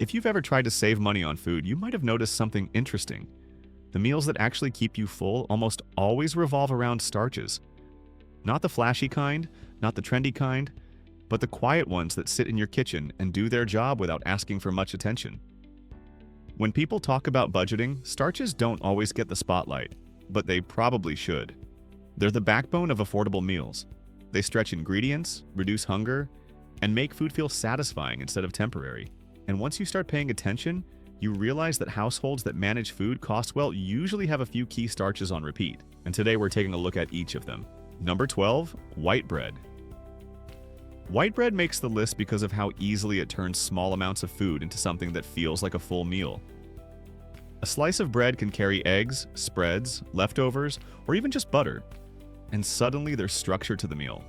If you've ever tried to save money on food, you might have noticed something interesting. The meals that actually keep you full almost always revolve around starches. Not the flashy kind, not the trendy kind, but the quiet ones that sit in your kitchen and do their job without asking for much attention. When people talk about budgeting, starches don't always get the spotlight, but they probably should. They're the backbone of affordable meals. They stretch ingredients, reduce hunger, and make food feel satisfying instead of temporary. And once you start paying attention, you realize that households that manage food cost well usually have a few key starches on repeat. And today we're taking a look at each of them. Number 12, white bread. White bread makes the list because of how easily it turns small amounts of food into something that feels like a full meal. A slice of bread can carry eggs, spreads, leftovers, or even just butter, and suddenly there's structure to the meal.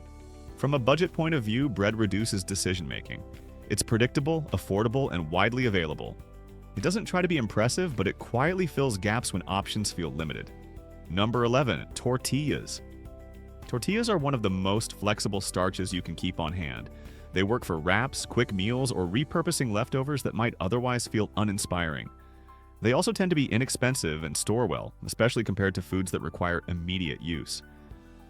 From a budget point of view, bread reduces decision-making. It's predictable, affordable, and widely available. It doesn't try to be impressive, but it quietly fills gaps when options feel limited. Number 11, tortillas. Tortillas are one of the most flexible starches you can keep on hand. They work for wraps, quick meals, or repurposing leftovers that might otherwise feel uninspiring. They also tend to be inexpensive and store well, especially compared to foods that require immediate use.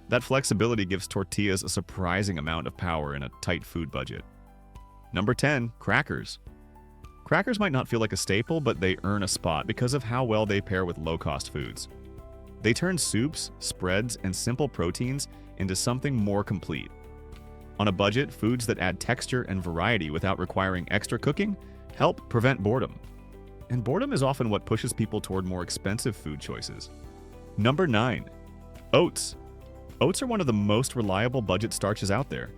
That flexibility gives tortillas a surprising amount of power in a tight food budget. Number 10, crackers. Crackers might not feel like a staple, but they earn a spot because of how well they pair with low-cost foods. They turn soups, spreads, and simple proteins into something more complete. On a budget, foods that add texture and variety without requiring extra cooking help prevent boredom. And boredom is often what pushes people toward more expensive food choices. Number 9, oats. Oats are one of the most reliable budget starches out there.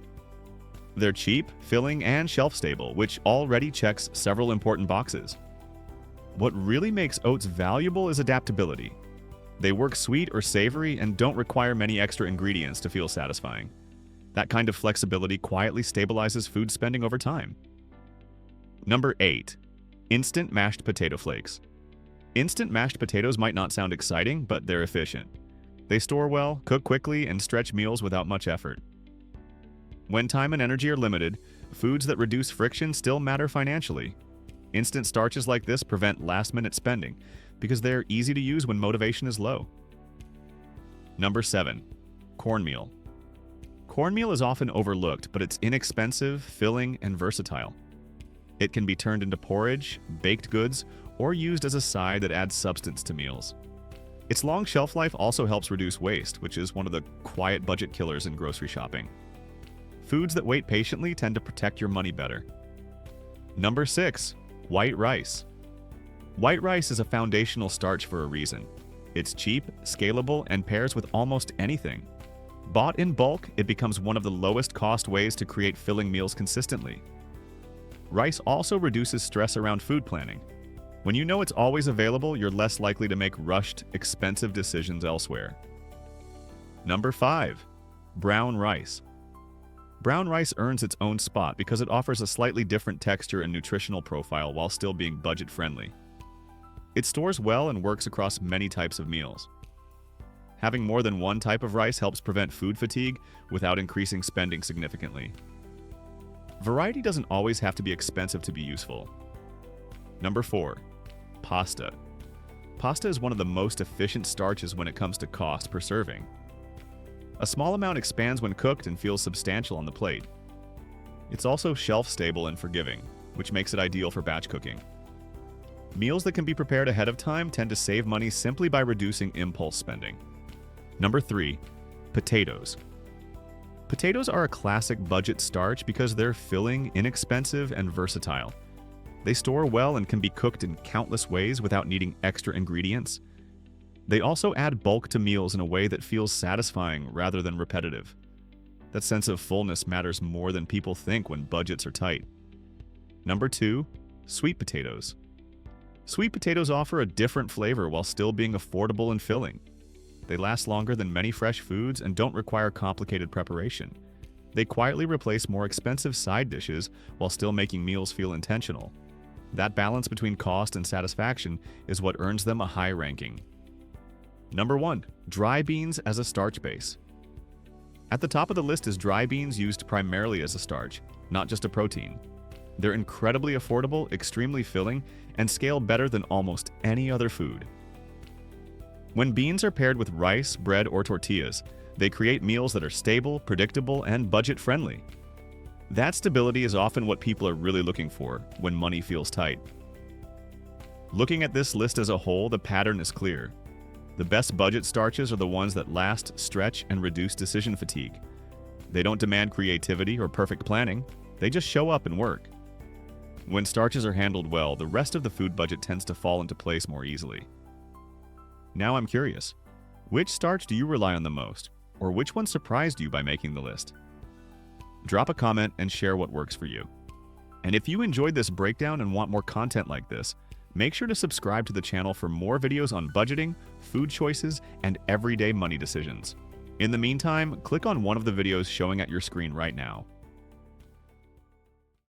They're cheap, filling, and shelf-stable, which already checks several important boxes. What really makes oats valuable is adaptability. They work sweet or savory and don't require many extra ingredients to feel satisfying. That kind of flexibility quietly stabilizes food spending over time. Number 8, instant mashed potato flakes. Instant mashed potatoes might not sound exciting, but they're efficient. They store well, cook quickly, and stretch meals without much effort. When time and energy are limited, foods that reduce friction still matter financially. Instant starches like this prevent last-minute spending because they're easy to use when motivation is low. Number 7, cornmeal. Cornmeal is often overlooked, but it's inexpensive, filling, and versatile. It can be turned into porridge, baked goods, or used as a side that adds substance to meals. Its long shelf life also helps reduce waste, which is one of the quiet budget killers in grocery shopping. Foods that wait patiently tend to protect your money better. Number 6, white rice. White rice is a foundational starch for a reason. It's cheap, scalable, and pairs with almost anything. Bought in bulk, it becomes one of the lowest cost ways to create filling meals consistently. Rice also reduces stress around food planning. When you know it's always available, you're less likely to make rushed, expensive decisions elsewhere. Number 5, brown rice. Brown rice earns its own spot because it offers a slightly different texture and nutritional profile while still being budget-friendly. It stores well and works across many types of meals. Having more than one type of rice helps prevent food fatigue without increasing spending significantly. Variety doesn't always have to be expensive to be useful. Number 4, pasta. Pasta is one of the most efficient starches when it comes to cost per serving. A small amount expands when cooked and feels substantial on the plate. It's also shelf-stable and forgiving, which makes it ideal for batch cooking. Meals that can be prepared ahead of time tend to save money simply by reducing impulse spending. Number 3, potatoes. Potatoes are a classic budget starch because they're filling, inexpensive, and versatile. They store well and can be cooked in countless ways without needing extra ingredients. They also add bulk to meals in a way that feels satisfying rather than repetitive. That sense of fullness matters more than people think when budgets are tight. Number 2, sweet potatoes. Sweet potatoes offer a different flavor while still being affordable and filling. They last longer than many fresh foods and don't require complicated preparation. They quietly replace more expensive side dishes while still making meals feel intentional. That balance between cost and satisfaction is what earns them a high ranking. Number 1, dry beans as a starch base. At the top of the list is dry beans used primarily as a starch, not just a protein. They're incredibly affordable, extremely filling, and scale better than almost any other food. When beans are paired with rice, bread, or tortillas, they create meals that are stable, predictable, and budget-friendly. That stability is often what people are really looking for when money feels tight. Looking at this list as a whole, the pattern is clear. The best budget starches are the ones that last, stretch, and reduce decision fatigue. They don't demand creativity or perfect planning, they just show up and work. When starches are handled well, the rest of the food budget tends to fall into place more easily. Now I'm curious, which starch do you rely on the most, or which one surprised you by making the list? Drop a comment and share what works for you. And if you enjoyed this breakdown and want more content like this, make sure to subscribe to the channel for more videos on budgeting, food choices, and everyday money decisions. In the meantime, click on one of the videos showing at your screen right now.